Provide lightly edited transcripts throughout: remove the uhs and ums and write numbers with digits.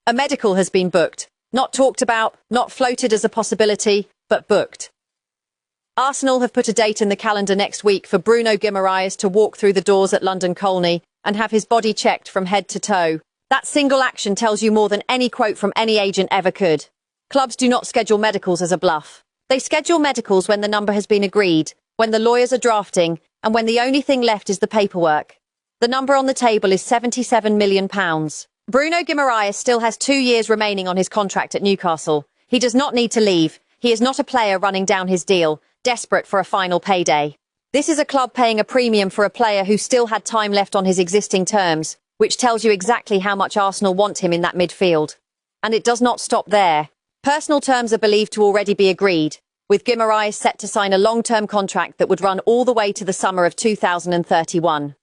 A medical has been booked. Not talked about, not floated as a possibility, but booked. Arsenal have put a date in the calendar next week for Bruno Guimaraes to walk through the doors at London Colney and have his body checked from head to toe. That single action tells you more than any quote from any agent ever could. Clubs do not schedule medicals as a bluff. They schedule medicals when the number has been agreed, when the lawyers are drafting, and when the only thing left is the paperwork. The number on the table is £77 million. Bruno Guimaraes still has 2 years remaining on his contract at Newcastle. He does not need to leave. He is not a player running down his deal, desperate for a final payday. This is a club paying a premium for a player who still had time left on his existing terms, which tells you exactly how much Arsenal want him in that midfield. And it does not stop there. Personal terms are believed to already be agreed, with Guimaraes set to sign a long-term contract that would run all the way to the summer of 2031.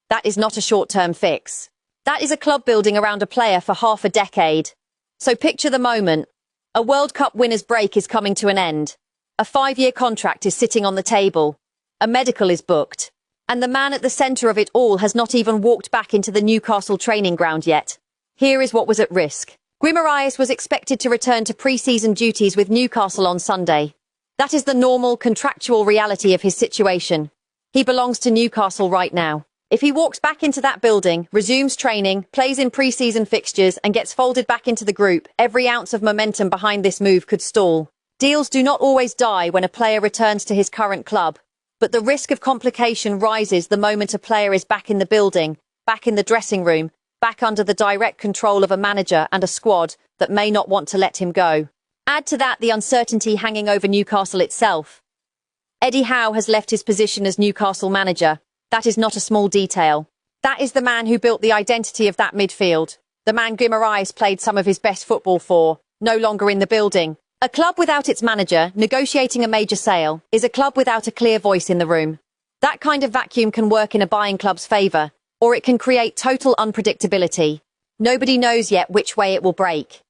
That is not a short-term fix. That is a club building around a player for half a decade. So picture the moment. A World Cup winner's break is coming to an end. A 5-year contract is sitting on the table. A medical is booked. And the man at the centre of it all has not even walked back into the Newcastle training ground yet. Here is what was at risk. Guimaraes was expected to return to pre-season duties with Newcastle on Sunday. That is the normal, contractual reality of his situation. He belongs to Newcastle right now. If he walks back into that building, resumes training, plays in pre-season fixtures and gets folded back into the group, every ounce of momentum behind this move could stall. Deals do not always die when a player returns to his current club, but the risk of complication rises the moment a player is back in the building, back in the dressing room, back under the direct control of a manager and a squad that may not want to let him go. Add to that the uncertainty hanging over Newcastle itself. Eddie Howe has left his position as Newcastle manager. That is not a small detail. That is the man who built the identity of that midfield. The man Guimaraes played some of his best football for, no longer in the building. A club without its manager, negotiating a major sale, is a club without a clear voice in the room. That kind of vacuum can work in a buying club's favour, or it can create total unpredictability. Nobody knows yet which way it will break.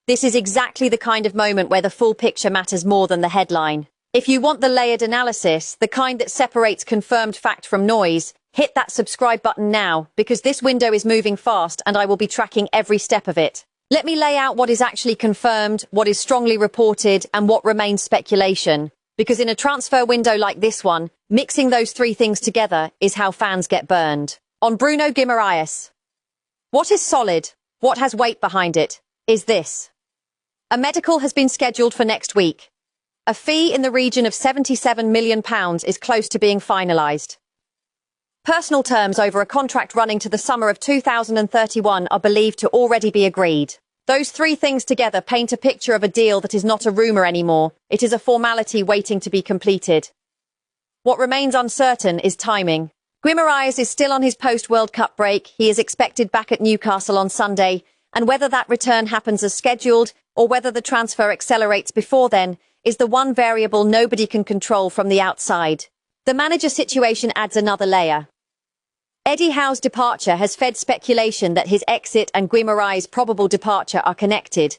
This is exactly the kind of moment where the full picture matters more than the headline. If you want the layered analysis, the kind that separates confirmed fact from noise, hit that subscribe button now, because this window is moving fast and I will be tracking every step of it. Let me lay out what is actually confirmed, what is strongly reported, and what remains speculation. Because in a transfer window like this one, mixing those three things together is how fans get burned. On Bruno Guimaraes. What is solid, what has weight behind it, is this. A medical has been scheduled for next week. A fee in the region of £77 million is close to being finalised. Personal terms over a contract running to the summer of 2031 are believed to already be agreed. Those three things together paint a picture of a deal that is not a rumour anymore. It is a formality waiting to be completed. What remains uncertain is timing. Guimaraes is still on his post-World Cup break. He is expected back at Newcastle on Sunday, and whether that return happens as scheduled or whether the transfer accelerates before then is the one variable nobody can control from the outside. The manager situation adds another layer. Eddie Howe's departure has fed speculation that his exit and Guimaraes' probable departure are connected,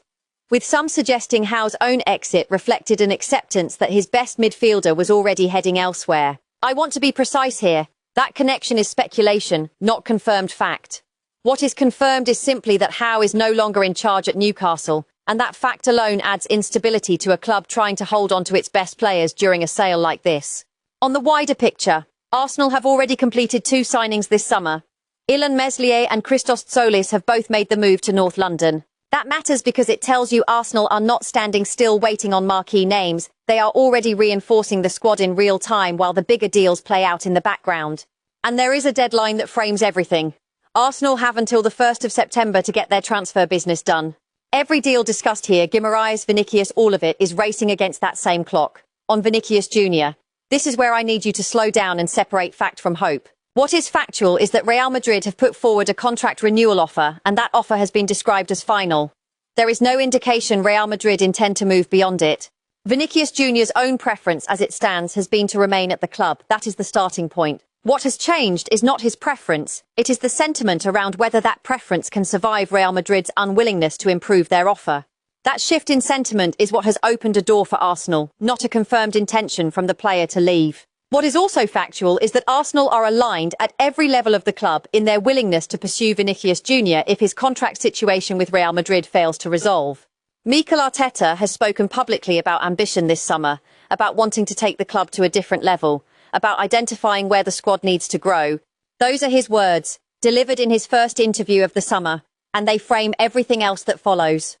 with some suggesting Howe's own exit reflected an acceptance that his best midfielder was already heading elsewhere. I want to be precise here. That connection is speculation, not confirmed fact. What is confirmed is simply that Howe is no longer in charge at Newcastle, and that fact alone adds instability to a club trying to hold on to its best players during a sale like this. On the wider picture, Arsenal have already completed 2 signings this summer. Ilan Meslier and Christos Tsolis have both made the move to North London. That matters because it tells you Arsenal are not standing still waiting on marquee names. They are already reinforcing the squad in real time while the bigger deals play out in the background. And there is a deadline that frames everything. Arsenal have until the 1st of September to get their transfer business done. Every deal discussed here, Guimaraes, Vinicius, all of it, is racing against that same clock. On Vinicius Jr. This is where I need you to slow down and separate fact from hope. What is factual is that Real Madrid have put forward a contract renewal offer, and that offer has been described as final. There is no indication Real Madrid intend to move beyond it. Vinicius Jr.'s own preference as it stands has been to remain at the club. That is the starting point. What has changed is not his preference, it is the sentiment around whether that preference can survive Real Madrid's unwillingness to improve their offer. That shift in sentiment is what has opened a door for Arsenal, not a confirmed intention from the player to leave. What is also factual is that Arsenal are aligned at every level of the club in their willingness to pursue Vinicius Jr. if his contract situation with Real Madrid fails to resolve. Mikel Arteta has spoken publicly about ambition this summer, about wanting to take the club to a different level, about identifying where the squad needs to grow. Those are his words, delivered in his first interview of the summer, and they frame everything else that follows.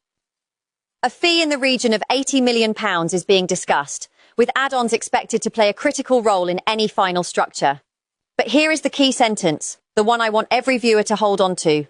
A fee in the region of £80 million is being discussed, with add-ons expected to play a critical role in any final structure. But here is the key sentence, the one I want every viewer to hold on to.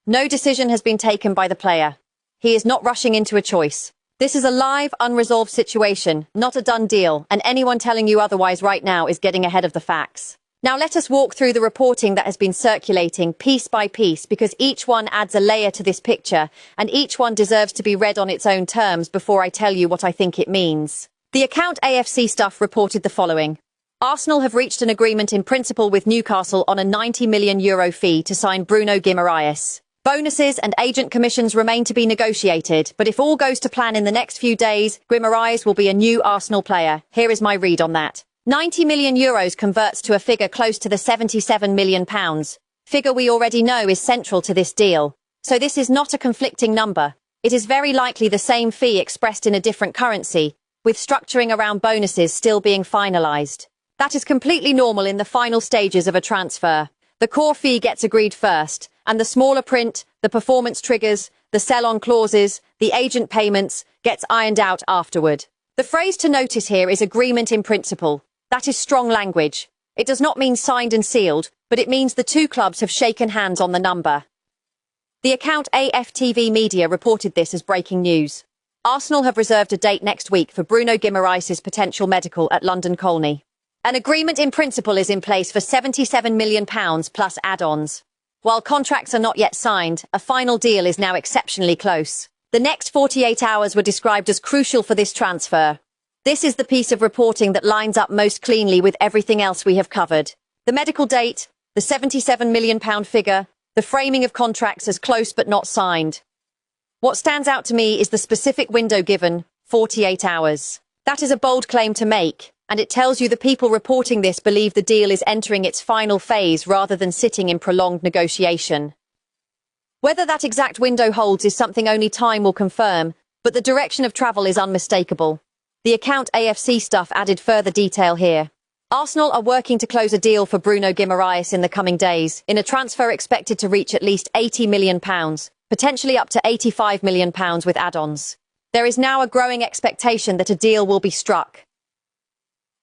No decision has been taken by the player. He is not rushing into a choice. This is a live, unresolved situation, not a done deal, and anyone telling you otherwise right now is getting ahead of the facts. Now let us walk through the reporting that has been circulating piece by piece, because each one adds a layer to this picture, and each one deserves to be read on its own terms before I tell you what I think it means. The account AFC Stuff reported the following. Arsenal have reached an agreement in principle with Newcastle on a €90 million fee to sign Bruno Guimaraes. Bonuses and agent commissions remain to be negotiated, but if all goes to plan in the next few days, Guimaraes will be a new Arsenal player. Here is my read on that. €90 million converts to a figure close to the £77 million. Figure we already know is central to this deal. So this is not a conflicting number. It is very likely the same fee expressed in a different currency, with structuring around bonuses still being finalised. That is completely normal in the final stages of a transfer. The core fee gets agreed first, and the smaller print, the performance triggers, the sell-on clauses, the agent payments, gets ironed out afterward. The phrase to notice here is agreement in principle. That is strong language. It does not mean signed and sealed, but it means the two clubs have shaken hands on the number. The account AFTV Media reported this as breaking news. Arsenal have reserved a date next week for Bruno Guimaraes' potential medical at London Colney. An agreement in principle is in place for £77 million plus add-ons. While contracts are not yet signed, a final deal is now exceptionally close. The next 48 hours were described as crucial for this transfer. This is the piece of reporting that lines up most cleanly with everything else we have covered. The medical date, the £77 million figure, the framing of contracts as close but not signed. What stands out to me is the specific window given, 48 hours. That is a bold claim to make, and it tells you the people reporting this believe the deal is entering its final phase rather than sitting in prolonged negotiation. Whether that exact window holds is something only time will confirm, but the direction of travel is unmistakable. The account AFC Stuff added further detail here. Arsenal are working to close a deal for Bruno Guimaraes in the coming days, in a transfer expected to reach at least £80 million, potentially up to £85 million with add-ons. There is now a growing expectation that a deal will be struck.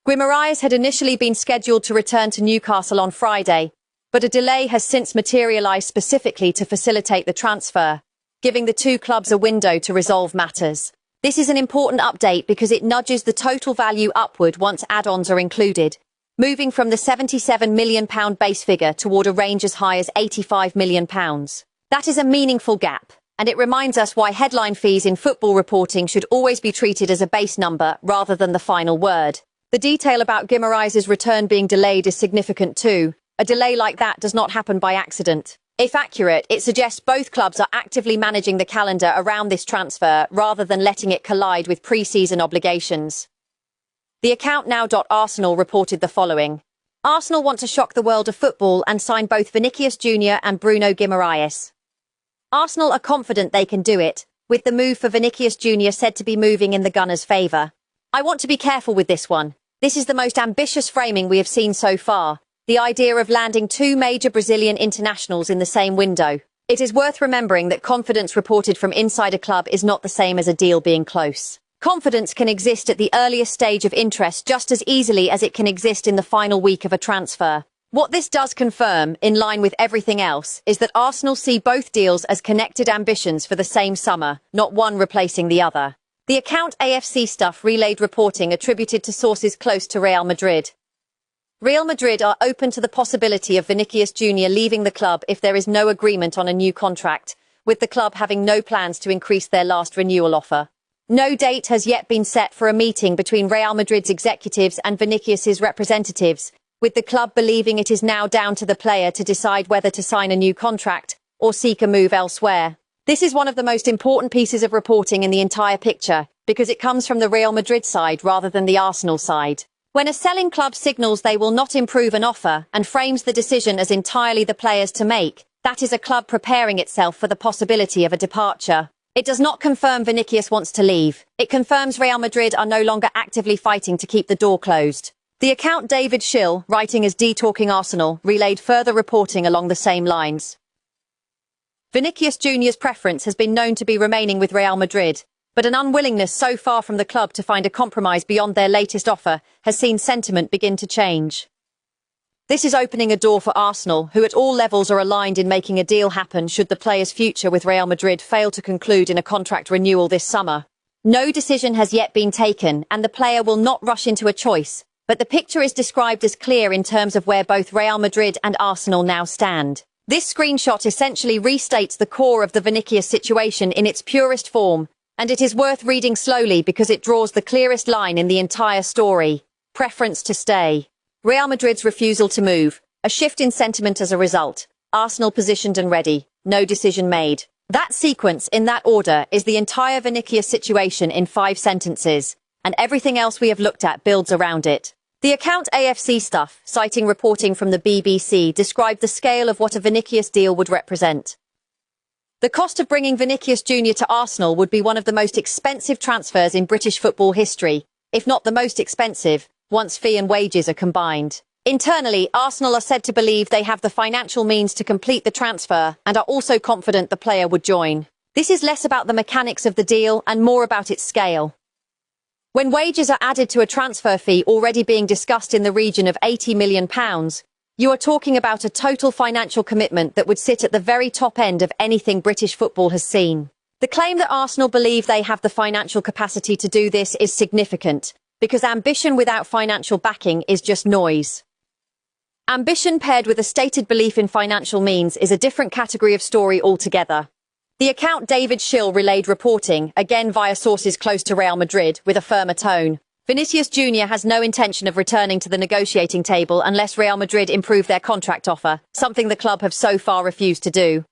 Guimaraes had initially been scheduled to return to Newcastle on Friday, but a delay has since materialised specifically to facilitate the transfer, giving the two clubs a window to resolve matters. This is an important update because it nudges the total value upward once add-ons are included, moving from the £77 million base figure toward a range as high as £85 million. That is a meaningful gap, and it reminds us why headline fees in football reporting should always be treated as a base number rather than the final word. The detail about Guimaraes' return being delayed is significant too. A delay like that does not happen by accident. If accurate, it suggests both clubs are actively managing the calendar around this transfer rather than letting it collide with pre-season obligations. The account now.Arsenal reported the following. Arsenal want to shock the world of football and sign both Vinicius Jr and Bruno Guimaraes. Arsenal are confident they can do it, with the move for Vinicius Jr said to be moving in the Gunners' favour. I want to be careful with this one. This is the most ambitious framing we have seen so far, the idea of landing two major Brazilian internationals in the same window. It is worth remembering that confidence reported from inside a club is not the same as a deal being close. Confidence can exist at the earliest stage of interest just as easily as it can exist in the final week of a transfer. What this does confirm, in line with everything else, is that Arsenal see both deals as connected ambitions for the same summer, not one replacing the other. The account AFC Stuff relayed reporting attributed to sources close to Real Madrid. Real Madrid are open to the possibility of Vinicius Jr leaving the club if there is no agreement on a new contract, with the club having no plans to increase their last renewal offer. No date has yet been set for a meeting between Real Madrid's executives and Vinicius's representatives, with the club believing it is now down to the player to decide whether to sign a new contract or seek a move elsewhere. This is one of the most important pieces of reporting in the entire picture, because it comes from the Real Madrid side rather than the Arsenal side. When a selling club signals they will not improve an offer and frames the decision as entirely the player's to make, that is a club preparing itself for the possibility of a departure. It does not confirm Vinicius wants to leave. It confirms Real Madrid are no longer actively fighting to keep the door closed. The account David Schill, writing as D-Talking Arsenal, relayed further reporting along the same lines. Vinicius Jr.'s preference has been known to be remaining with Real Madrid, but an unwillingness so far from the club to find a compromise beyond their latest offer has seen sentiment begin to change. This is opening a door for Arsenal, who at all levels are aligned in making a deal happen should the player's future with Real Madrid fail to conclude in a contract renewal this summer. No decision has yet been taken, and the player will not rush into a choice, but the picture is described as clear in terms of where both Real Madrid and Arsenal now stand. This screenshot essentially restates the core of the Vinicius situation in its purest form, and it is worth reading slowly because it draws the clearest line in the entire story. Preference to stay. Real Madrid's refusal to move. A shift in sentiment as a result. Arsenal positioned and ready. No decision made. That sequence, in that order, is the entire Vinicius situation in 5 sentences, and everything else we have looked at builds around it. The account AFC Stuff, citing reporting from the BBC, described the scale of what a Vinicius deal would represent. The cost of bringing Vinicius Jr. to Arsenal would be one of the most expensive transfers in British football history, if not the most expensive, once fee and wages are combined. Internally, Arsenal are said to believe they have the financial means to complete the transfer and are also confident the player would join. This is less about the mechanics of the deal and more about its scale. When wages are added to a transfer fee already being discussed in the region of £80 million, you are talking about a total financial commitment that would sit at the very top end of anything British football has seen. The claim that Arsenal believe they have the financial capacity to do this is significant, because ambition without financial backing is just noise. Ambition paired with a stated belief in financial means is a different category of story altogether. The account David Schill relayed reporting, again via sources close to Real Madrid, with a firmer tone. Vinicius Jr. has no intention of returning to the negotiating table unless Real Madrid improve their contract offer, something the club have so far refused to do.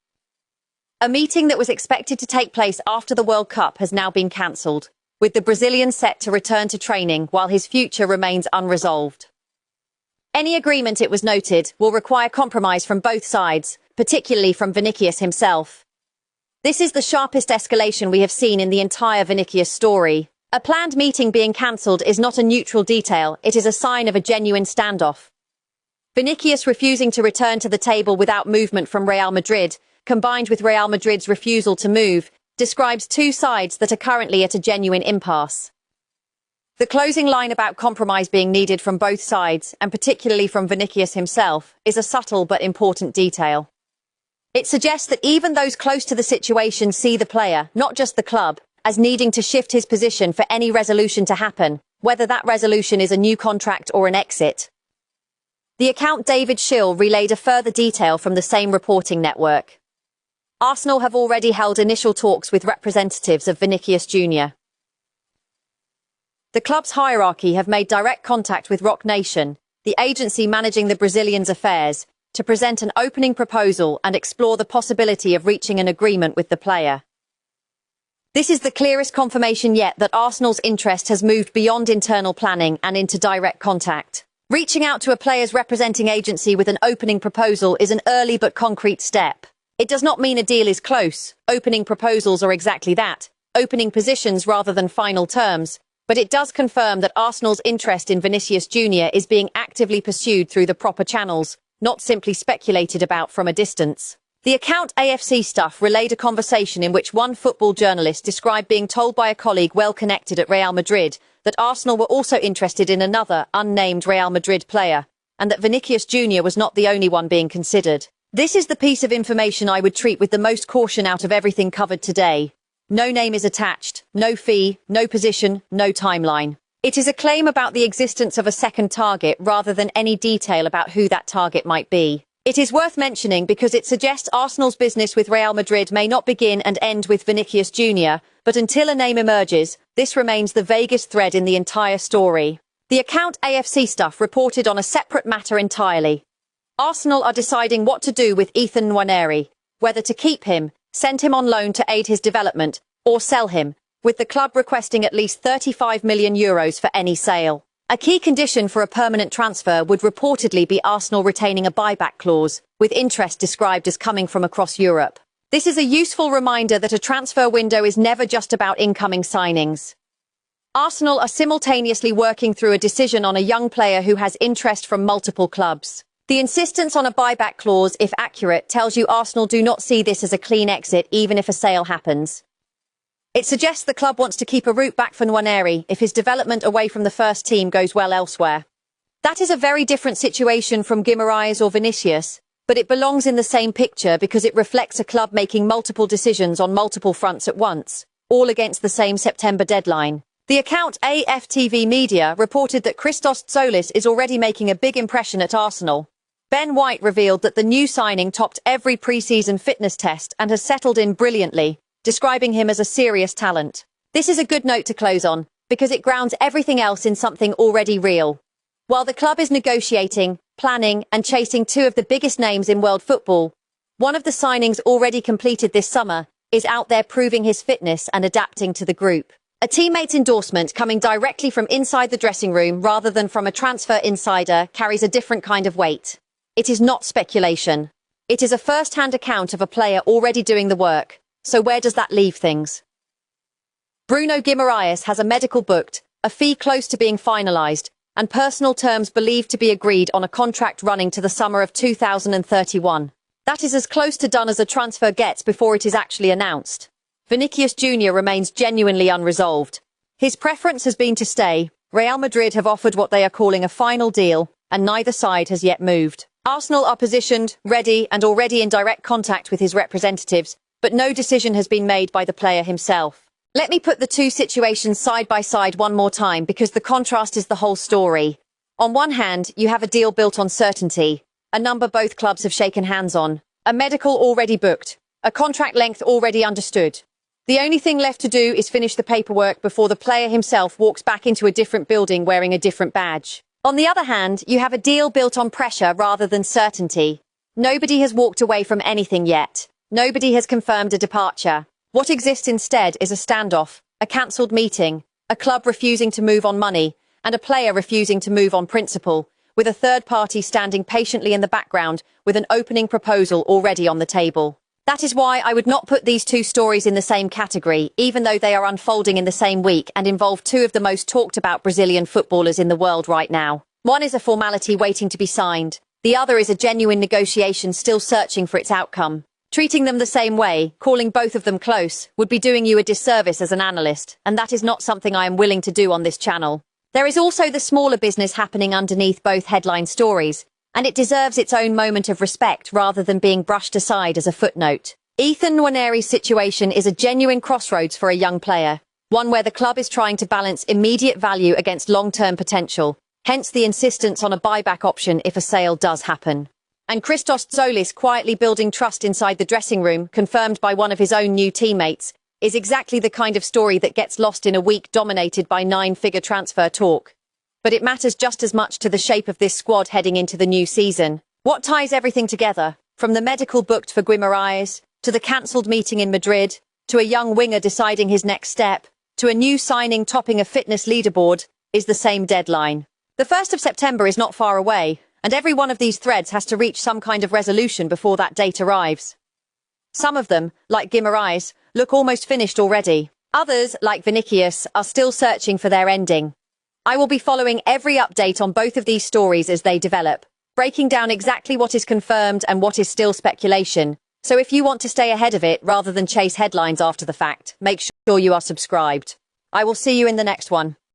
A meeting that was expected to take place after the World Cup has now been cancelled, with the Brazilian set to return to training while his future remains unresolved. Any agreement, it was noted, will require compromise from both sides, particularly from Vinicius himself. This is the sharpest escalation we have seen in the entire Vinicius story. A planned meeting being cancelled is not a neutral detail, it is a sign of a genuine standoff. Vinicius refusing to return to the table without movement from Real Madrid, combined with Real Madrid's refusal to move, describes two sides that are currently at a genuine impasse. The closing line about compromise being needed from both sides, and particularly from Vinicius himself, is a subtle but important detail. It suggests that even those close to the situation see the player, not just the club, as needing to shift his position for any resolution to happen, whether that resolution is a new contract or an exit. The account David Schill relayed a further detail from the same reporting network. Arsenal have already held initial talks with representatives of Vinicius Jr. The club's hierarchy have made direct contact with Rock Nation, the agency managing the Brazilians' affairs, to present an opening proposal and explore the possibility of reaching an agreement with the player. This is the clearest confirmation yet that Arsenal's interest has moved beyond internal planning and into direct contact. Reaching out to a player's representing agency with an opening proposal is an early but concrete step. It does not mean a deal is close. Opening proposals are exactly that, opening positions rather than final terms, but it does confirm that Arsenal's interest in Vinicius Jr. is being actively pursued through the proper channels, not simply speculated about from a distance. The account AFC Stuff relayed a conversation in which one football journalist described being told by a colleague well connected at Real Madrid that Arsenal were also interested in another unnamed Real Madrid player, and that Vinicius Jr. was not the only one being considered. This is the piece of information I would treat with the most caution out of everything covered today. No name is attached, no fee, no position, no timeline. It is a claim about the existence of a second target rather than any detail about who that target might be. It is worth mentioning because it suggests Arsenal's business with Real Madrid may not begin and end with Vinicius Jr., but until a name emerges, this remains the vaguest thread in the entire story. The account AFC Stuff reported on a separate matter entirely. Arsenal are deciding what to do with Ethan Nwaneri, whether to keep him, send him on loan to aid his development, or sell him, with the club requesting at least €35 million for any sale. A key condition for a permanent transfer would reportedly be Arsenal retaining a buyback clause, with interest described as coming from across Europe. This is a useful reminder that a transfer window is never just about incoming signings. Arsenal are simultaneously working through a decision on a young player who has interest from multiple clubs. The insistence on a buyback clause, if accurate, tells you Arsenal do not see this as a clean exit even if a sale happens. It suggests the club wants to keep a route back for Nwaneri if his development away from the first team goes well elsewhere. That is a very different situation from Guimaraes or Vinicius, but it belongs in the same picture because it reflects a club making multiple decisions on multiple fronts at once, all against the same September deadline. The account AFTV Media reported that Christos Tzolis is already making a big impression at Arsenal. Ben White revealed that the new signing topped every pre-season fitness test and has settled in brilliantly, describing him as a serious talent. This is a good note to close on, because it grounds everything else in something already real. While the club is negotiating, planning and chasing two of the biggest names in world football, one of the signings already completed this summer is out there proving his fitness and adapting to the group. A teammate's endorsement coming directly from inside the dressing room rather than from a transfer insider carries a different kind of weight. It is not speculation. It is a first-hand account of a player already doing the work. So where does that leave things? Bruno Guimaraes has a medical booked, a fee close to being finalised, and personal terms believed to be agreed on a contract running to the summer of 2031. That is as close to done as a transfer gets before it is actually announced. Vinicius Jr remains genuinely unresolved. His preference has been to stay. Real Madrid have offered what they are calling a final deal, and neither side has yet moved. Arsenal are positioned, ready, and already in direct contact with his representatives, but no decision has been made by the player himself. Let me put the two situations side by side one more time because the contrast is the whole story. On one hand, you have a deal built on certainty, a number both clubs have shaken hands on, a medical already booked, a contract length already understood. The only thing left to do is finish the paperwork before the player himself walks back into a different building wearing a different badge. On the other hand, you have a deal built on pressure rather than certainty. Nobody has walked away from anything yet. Nobody has confirmed a departure. What exists instead is a standoff, a cancelled meeting, a club refusing to move on money, and a player refusing to move on principle, with a third party standing patiently in the background with an opening proposal already on the table. That is why I would not put these two stories in the same category, even though they are unfolding in the same week and involve two of the most talked about Brazilian footballers in the world right now. One is a formality waiting to be signed. The other is a genuine negotiation still searching for its outcome. Treating them the same way, calling both of them close, would be doing you a disservice as an analyst, and that is not something I am willing to do on this channel. There is also the smaller business happening underneath both headline stories, and it deserves its own moment of respect rather than being brushed aside as a footnote. Ethan Nwaneri's situation is a genuine crossroads for a young player, one where the club is trying to balance immediate value against long-term potential, hence the insistence on a buyback option if a sale does happen. And Christos Tzolis quietly building trust inside the dressing room, confirmed by one of his own new teammates, is exactly the kind of story that gets lost in a week dominated by nine-figure transfer talk. But it matters just as much to the shape of this squad heading into the new season. What ties everything together, from the medical booked for Guimaraes, to the cancelled meeting in Madrid, to a young winger deciding his next step, to a new signing topping a fitness leaderboard, is the same deadline. The 1st of September is not far away, and every one of these threads has to reach some kind of resolution before that date arrives. Some of them, like Guimaraes, look almost finished already. Others, like Vinicius, are still searching for their ending. I will be following every update on both of these stories as they develop, breaking down exactly what is confirmed and what is still speculation. So if you want to stay ahead of it rather than chase headlines after the fact, make sure you are subscribed. I will see you in the next one.